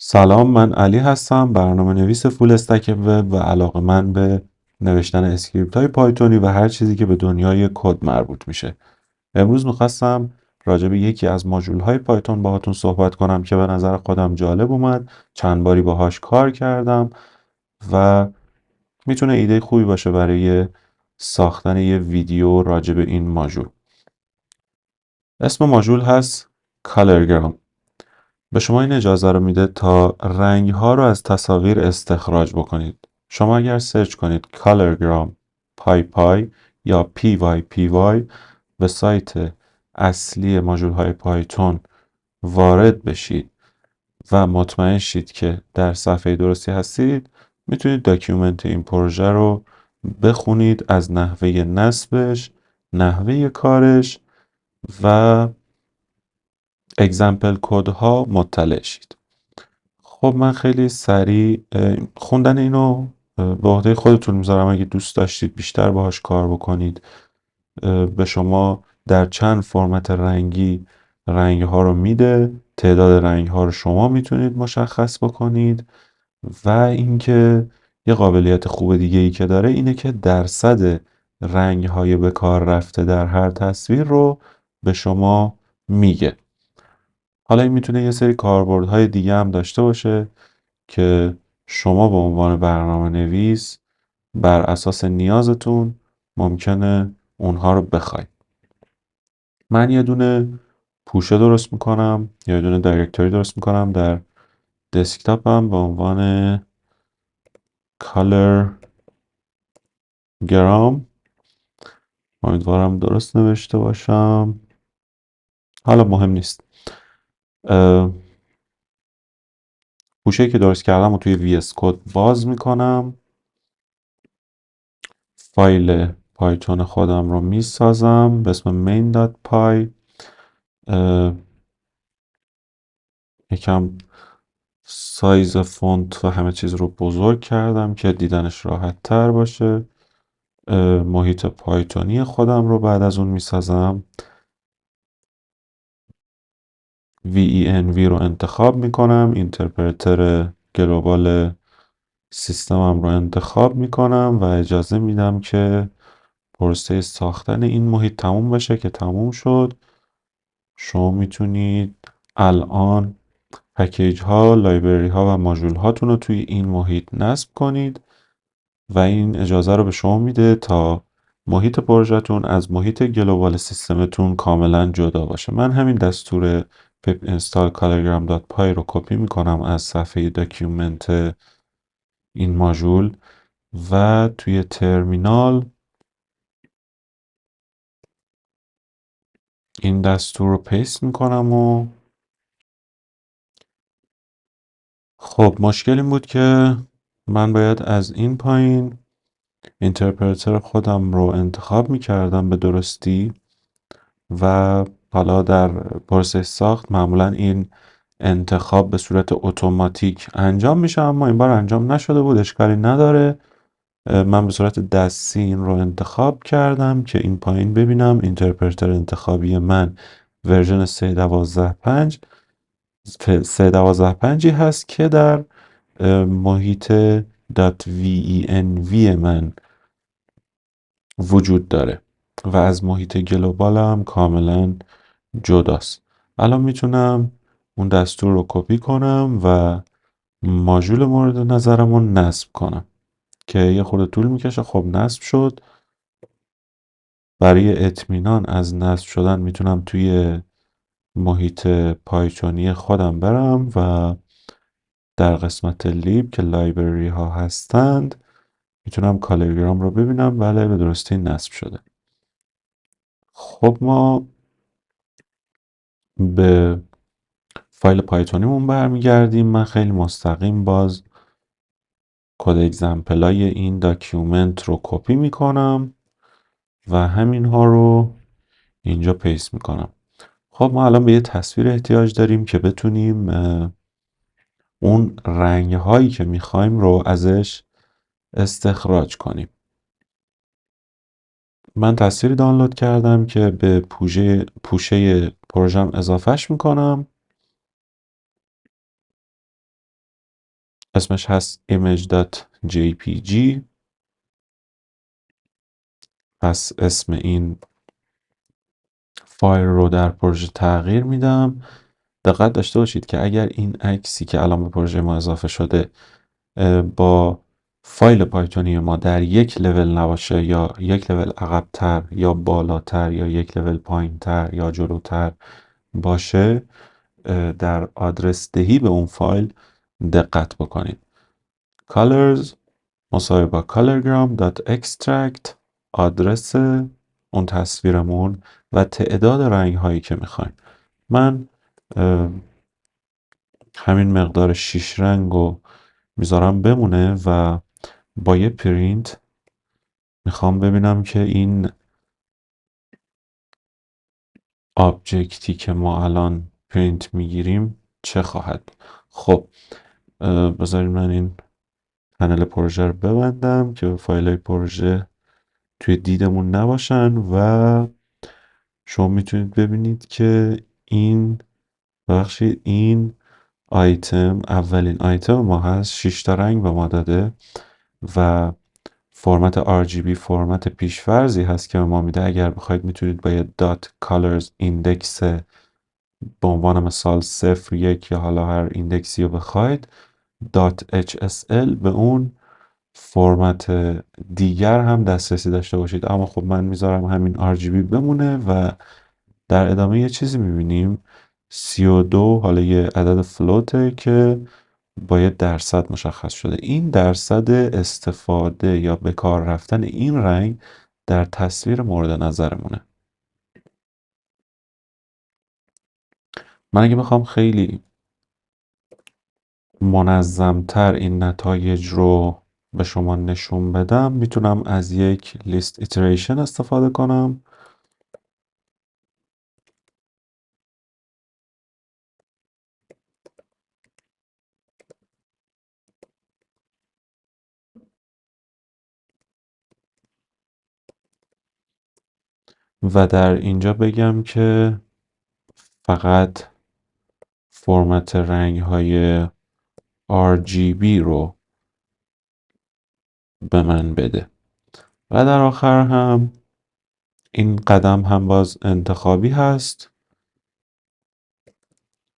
سلام، من علی هستم، برنامه نویس فول استک وب و علاقه‌مند به نوشتن اسکریپت های پایتونی و هر چیزی که به دنیای کد مربوط میشه. امروز میخواستم راجع به یکی از ماژول های پایتون باهاتون صحبت کنم که به نظر خودم جالب اومد. چند باری باهاش کار کردم و میتونه ایده خوبی باشه برای ساختن یه ویدیو راجع به این ماژول. اسم ماژول هست کالرگرام. به شما این اجازه رو میده تا رنگ ها رو از تصاویر استخراج بکنید. شما اگر سرچ کنید کالرگرام پای پای یا پی وای پی وای به سایت اصلی ماژول های پایتون وارد بشید و مطمئن شید که در صفحه درستی هستید، میتونید داکیومنت این پروژه رو بخونید از نحوه نصبش، نحوه کارش و اگزمپل کدها مطلع شید. خب من خیلی سریع خوندن اینو به عهده خودتون میذارم. اگه دوست داشتید بیشتر باهاش کار بکنید، به شما در چند فرمت رنگی رنگ ها رو میده. تعداد رنگ ها رو شما میتونید مشخص بکنید و اینکه یه قابلیت خوب دیگه ای که داره اینه که درصد رنگ های به کار رفته در هر تصویر رو به شما میگه. حالا این میتونه یه سری کاربردهای دیگه هم داشته باشه که شما به عنوان برنامه نویس بر اساس نیازتون ممکنه اونها رو بخواید. من یه دونه پوشه درست میکنم، یه دونه دایرکتوری درست میکنم در دسکتاپم به عنوان color gram. امیدوارم درست نوشته باشم، حالا مهم نیست. پوشه‌ای که درست کردم و توی VS Code باز میکنم، فایل پایتون خودم رو میسازم به اسم main.py. یکم سایز فونت و همه چیز رو بزرگ کردم که دیدنش راحت تر باشه. محیط پایتونی خودم رو بعد از اون میسازم. VENV رو انتخاب میکنم، اینترپرتر گلوبال سیستمم رو انتخاب میکنم و اجازه میدم که پروسه ساختن این محیط تموم بشه که تموم شد. شما میتونید الان پکیج ها، لایبرری ها و ماژول هاتون رو توی این محیط نصب کنید و این اجازه رو به شما میده تا محیط پروژهتون از محیط گلوبال سیستمتون کاملا جدا باشه. من همین دستور pip install colorgram.py رو کپی میکنم از صفحه داکیومنت این ماژول و توی ترمینال این دستور رو پیست میکنم و خب مشکل این بود که من باید از این پایین اینترپرتر خودم رو انتخاب میکردم به درستی و حالا در پروسه ساخت معمولا این انتخاب به صورت اتوماتیک انجام میشه، اما این بار انجام نشده بود. اشکالی نداره. من به صورت دستی این رو انتخاب کردم که این پایین ببینم اینترپرتر انتخابی من ورژن 3.12.5 3.12.5 هست که در محیط .venv من وجود داره و از محیط گلوبال هم کاملا جداست. الان میتونم اون دستور رو کپی کنم و ماژول مورد نظرم رو نصب کنم که یه خورده طول میکشه. خب نصب شد. برای اطمینان از نصب شدن میتونم توی محیط پایتونی خودم برم و در قسمت لیب که لایبرری ها هستند میتونم کالرگرام رو ببینم. بله به درستی نصب شده. خب ما به فایل پایتونیمون برمیگردیم. من خیلی مستقیم باز کد اگزمپلای این داکیومنت رو کپی میکنم و همین ها رو اینجا پیست میکنم. خب ما الان به یه تصویر احتیاج داریم که بتونیم اون رنگ هایی که میخوایم رو ازش استخراج کنیم. من تصویری دانلود کردم که به پوشه پروژم اضافهش میکنم اسمش هست image.jpg. پس اسم این فایل رو در پروژه تغییر میدم. دقت داشته باشید که اگر این عکسی که الان به پروژه ما اضافه شده با فایل پایتونی ما در یک لول نباشه، یا یک لول عقب‌تر یا بالاتر یا یک لول پایین‌تر یا جلوتر باشه، در آدرس دهی به اون فایل دقت بکنید. colors مساوی با colorgram.extract، آدرس اون تصویرمون و تعداد رنگ هایی که میخوایم. من همین مقدار 6 رنگ رو میذارم بمونه و با یه پرینت میخوام ببینم که این آبجکتی که ما الان پرینت میگیریم چه خواهد. خب بذارید من این پنل پروژه رو ببندم که فایل های پروژه توی دیدمون نباشن و شما میتونید ببینید که این آیتم اولین آیتم ما هست، 6 تا رنگ به ما داده و فرمت RGB فرمت پیش‌فرضی هست که به ما میده. اگر بخواید میتونید با یه .colors ایندکس به عنوان مثال 0 1 یا حالا هر ایندکسی رو بخواید .hsl به اون فرمت دیگر هم دسترسی داشته باشید. اما خب من میذارم همین RGB بمونه و در ادامه یه چیزی میبینیم 32 حالا یه عدد فلوته که با یه درصد مشخص شده. این درصد استفاده یا به کار رفتن این رنگ در تصویر مورد نظرمونه. من اگه بخوام خیلی منظمتر این نتایج رو به شما نشون بدم، میتونم از یک لیست ایتریشن استفاده کنم و در اینجا بگم که فقط فرمت رنگ های RGB رو به من بده. و در آخر هم این قدم هم باز انتخابی هست.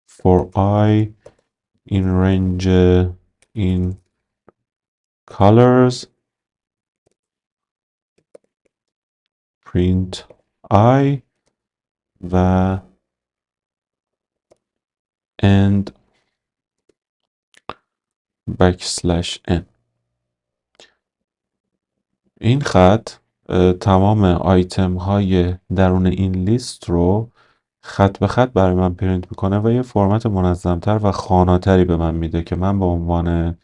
for I in range in colors print I و and \n. این خط تمام آیتم های درون این لیست رو خط به خط برای من پرینت میکنه و یه فرمت منظمتر و خواناتری به من میده که من به عنوان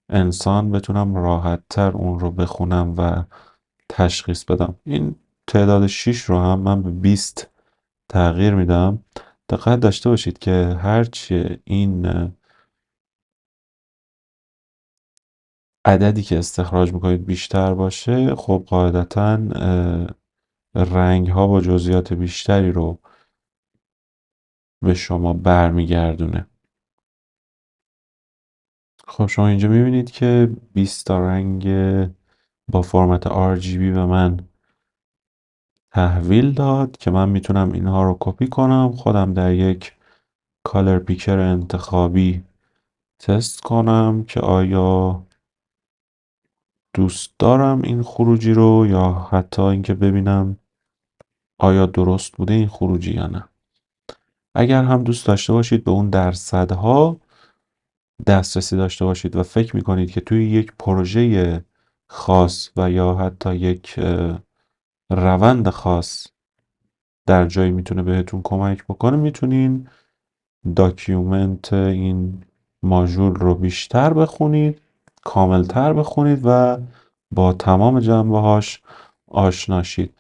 انسان بتونم راحتتر اون رو بخونم و تشخیص بدم. این تعداد 6 رو هم من به 20 تغییر میدم. دقت داشته باشید که هرچی این عددی که استخراج میکنید بیشتر باشه، خب قاعدتا رنگ ها با جزئیات بیشتری رو به شما برمیگردونه. خب شما اینجا میبینید که 20 تا رنگ با فرمت RGB به من تحویل داد که من میتونم اینها رو کپی کنم، خودم در یک کالر پیکر انتخابی تست کنم که آیا دوست دارم این خروجی رو، یا حتی اینکه ببینم آیا درست بوده این خروجی یا نه. اگر هم دوست داشته باشید به اون درصدها دسترسی داشته باشید و فکر میکنید که توی یک پروژه خاص و یا حتی یک روند خاص در جایی میتونه بهتون کمک بکنه، میتونین داکیومنت این ماژول رو بیشتر بخونید، کاملتر بخونید و با تمام جنبه هاش آشنا شید.